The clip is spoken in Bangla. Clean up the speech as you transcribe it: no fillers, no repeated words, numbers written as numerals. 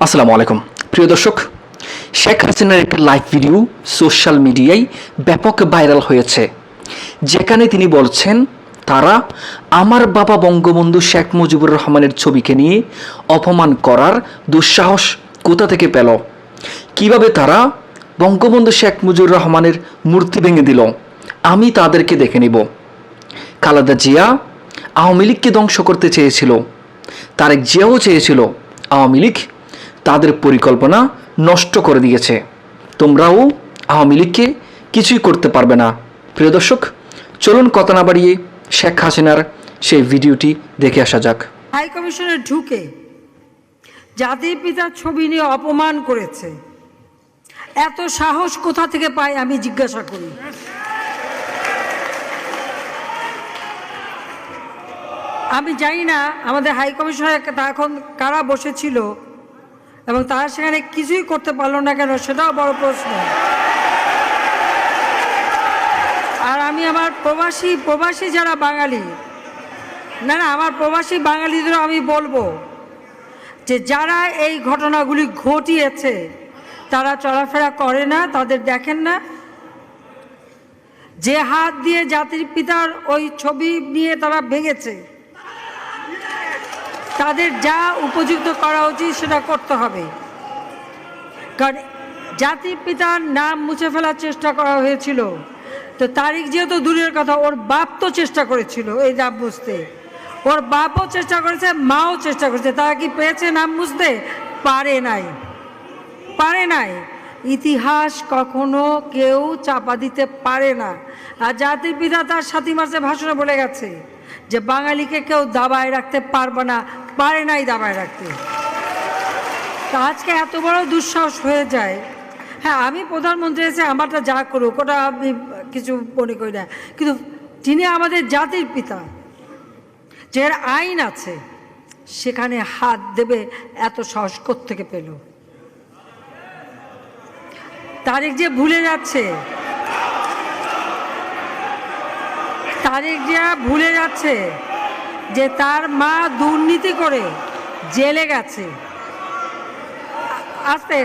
আসসালামু আলাইকুম প্রিয় দর্শক, শেখ হাসিনার একটা লাইভ ভিডিও সোশ্যাল মিডিয়ায় ব্যাপক ভাইরাল হয়েছে, যেখানে তিনি বলছেন তারা আমার বাবা বঙ্গবন্ধু শেখ মুজিবুর রহমানের ছবিকে নিয়ে অপমান করার দুঃসাহস কোথা থেকে পেল, কিভাবে তারা বঙ্গবন্ধু শেখ মুজিবুর রহমানের মূর্তি ভেঙে দিল, আমি তাদেরকে দেখে নিব। খালেদা জিয়া আওয়ামী লীগকে ধ্বংস করতে চেয়েছিল, তারেক জিয়াও চেয়েছিল, আওয়ামী লীগ তাদের পরিকল্পনা নষ্ট করে দিয়েছে। তোমরাও আওয়ামী লীগকে কিছুই করতে পারবে না। প্রিয় দর্শক, চলুন কথা না বাড়িয়ে শেখ হাসিনার সেই ভিডিওটি দেখে আসা যাক। হাই কমিশনে ঢুকে জাতির পিতার ছবি নিয়ে অপমান করেছে, এত সাহস কোথা থেকে পায় আমি জিজ্ঞাসা করি। আমি জানি না আমাদের হাই কমিশনে এখন কারা বসেছিল এবং তারা সেখানে কিছুই করতে পারলো না কেন, সেটাও বড় প্রশ্ন। আর আমি আমার প্রবাসী যারা বাঙালি, না আমার প্রবাসী বাঙালিদেরও আমি বলবো যে যারা এই ঘটনাগুলি ঘটিয়েছে তারা চলাফেরা করে না, তাদের দেখেন না। যে হাত দিয়ে জাতির পিতার ওই ছবি নিয়ে তারা ভেঙেছে, তাদের যা উপযুক্ত করা উচিত সেটা করতে হবে। কারণ জাতির পিতার নাম মুছে ফেলার চেষ্টা করা হয়েছিল, তো তারিখ যেহেতু দূরের কথা, ওর বাপ তো চেষ্টা করেছিল এই নাম মুছতে, ওর বাপও চেষ্টা করেছে, মাও চেষ্টা করেছে। তারা কি পেয়েছে নাম মুছতে? পারে নাই। ইতিহাস কখনো কেউ চাপা দিতে পারে না। আর জাতির পিতা তার 7 মার্চে ভাষণে বলে গেছে যে বাঙালিকে কেউ দাবায় রাখতে পারবে না, পারে নাই দাবায় রাখতে। তা আজকে এত বড় দুঃসাহস হয়ে যায়। হ্যাঁ, আমি প্রধানমন্ত্রী এসে আমারটা যা করুক ওটা আমি কিছু মনে করি না, কিন্তু তিনি আমাদের জাতির পিতা, যে আইন আছে সেখানে হাত দেবে এত সাহস কোত্থেকে পেল? তারেক যে ভুলে যাচ্ছে যে তার মা দুর্নীতি করে জেলে গেছে। আজকে